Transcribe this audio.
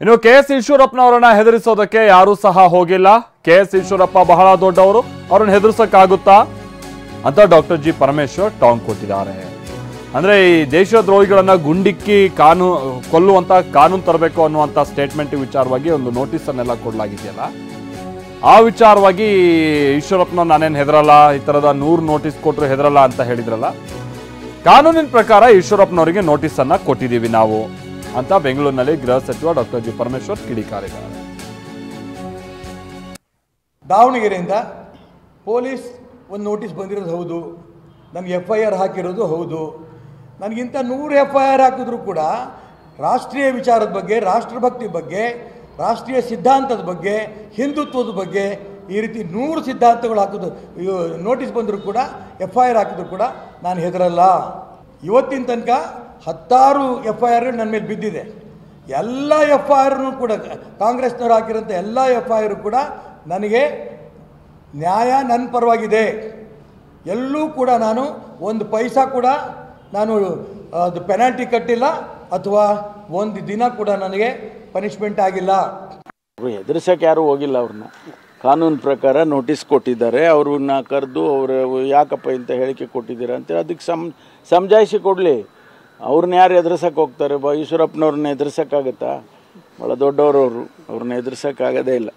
ಇನ್ನು ಕೆ.ಎಸ್. ಈಶ್ವರಪ್ಪನವರನ್ನ ಹೆದರಿಸೋದಕ್ಕೆ ಯಾರೂ ಸಹ ಹೋಗಿಲ್ಲ. ಕೆ.ಎಸ್. ಈಶ್ವರಪ್ಪ ಬಹಳ ದೊಡ್ಡವರು, ಅವ್ರನ್ನ ಹೆದರಿಸಕ್ಕಾಗುತ್ತಾ ಅಂತ ಡಾಕ್ಟರ್ ಜಿ ಪರಮೇಶ್ವರ್ ಟಾಂಗ್ ಕೊಟ್ಟಿದ್ದಾರೆ. ಅಂದ್ರೆ ಈ ದೇಶದ್ರೋಹಿಗಳನ್ನ ಗುಂಡಿಕ್ಕಿ ಕೊಲ್ಲುವಂತ ಕಾನೂನು ತರಬೇಕು ಅನ್ನುವಂತ ಸ್ಟೇಟ್ಮೆಂಟ್ ವಿಚಾರವಾಗಿ ಒಂದು ನೋಟಿಸ್ ಅನ್ನೆಲ್ಲ ಕೊಡಲಾಗಿದೆಯಲ್ಲ, ಆ ವಿಚಾರವಾಗಿ ಈಶ್ವರಪ್ಪನ ನಾನೇನು ಹೆದರಲ್ಲ, ಈ ತರದ 100 ನೋಟಿಸ್ ಕೊಟ್ಟರು ಹೆದರಲ್ಲ ಅಂತ ಹೇಳಿದ್ರಲ್ಲ, ಕಾನೂನಿನ ಪ್ರಕಾರ ಈಶ್ವರಪ್ಪನವರಿಗೆ ನೋಟಿಸ್ ಅನ್ನ ಕೊಟ್ಟಿದ್ದೀವಿ ನಾವು ಅಂತ ಬೆಂಗಳೂರಿನಲ್ಲಿ ಗೃಹ ಸಚಿವ ಡಾಕ್ಟರ್ ಜಿ ಪರಮೇಶ್ವರ್ ಕಿಡಿಕಾರಿದ್ದಾರೆ. ದಾವಣಗೆರೆಯಿಂದ ಪೊಲೀಸ್ ಒಂದು ನೋಟಿಸ್ ಬಂದಿರೋದು ಹೌದು, ನನಗೆ FIR ಹಾಕಿರೋದು ಹೌದು. ನನಗಿಂತ 100 FIR ಹಾಕಿದ್ರು ಕೂಡ ರಾಷ್ಟ್ರೀಯ ವಿಚಾರದ ಬಗ್ಗೆ, ರಾಷ್ಟ್ರಭಕ್ತಿ ಬಗ್ಗೆ, ರಾಷ್ಟ್ರೀಯ ಸಿದ್ಧಾಂತದ ಬಗ್ಗೆ, ಹಿಂದುತ್ವದ ಬಗ್ಗೆ ಈ ರೀತಿ 100 ಸಿದ್ಧಾಂತಗಳು ಹಾಕಿದ್ರು, ನೋಟಿಸ್ ಬಂದರೂ ಕೂಡ FIR ಹಾಕಿದ್ರು ಕೂಡ ನಾನು ಹೆದರಲ್ಲ. ಇವತ್ತಿನ ತನಕ 10 FIR ನನ್ನ ಮೇಲೆ ಬಿದ್ದಿದೆ. ಎಲ್ಲ FIR ಕೂಡ ಕಾಂಗ್ರೆಸ್ನವ್ರು ಹಾಕಿರೋಂಥ ಎಲ್ಲ FIR ಕೂಡ ನನಗೆ ನ್ಯಾಯ ನನ್ನ ಪರವಾಗಿದೆ. ಎಲ್ಲೂ ಕೂಡ ನಾನು ಒಂದು ಪೈಸಾ ಕೂಡ ನಾನು ಅದು ಪೆನಾಲ್ಟಿ ಕಟ್ಟಿಲ್ಲ ಅಥವಾ ಒಂದು ದಿನ ಕೂಡ ನನಗೆ ಪನಿಷ್ಮೆಂಟ್ ಆಗಿಲ್ಲ. ಹೆದರ್ಸಕ್ಕೆ ಯಾರೂ ಹೋಗಿಲ್ಲ. ಅವ್ರನ್ನ ಕಾನೂನು ಪ್ರಕಾರ ನೋಟಿಸ್ ಕೊಟ್ಟಿದ್ದಾರೆ. ಅವ್ರನ್ನ ಕರೆದು ಅವರು ಯಾಕಪ್ಪ ಇಂಥ ಹೇಳಿಕೆ ಕೊಟ್ಟಿದ್ದೀರಾ ಅಂತೇಳಿ ಅದಕ್ಕೆ ಸಮಜಾಯಿಸಿ ಕೊಡಲಿ. ಅವ್ರನ್ನ ಯಾರು ಎದುರಿಸಕ್ಕೆ ಹೋಗ್ತಾರೆ? ಈಶ್ವರಪ್ಪನವ್ರನ್ನ ಎದುರಿಸೋಕ್ಕಾಗತ್ತಾ? ಭಾಳ ದೊಡ್ಡವರು ಅವರು, ಅವ್ರನ್ನ ಎದುರಿಸೋಕ್ಕಾಗೋದೇ ಇಲ್ಲ.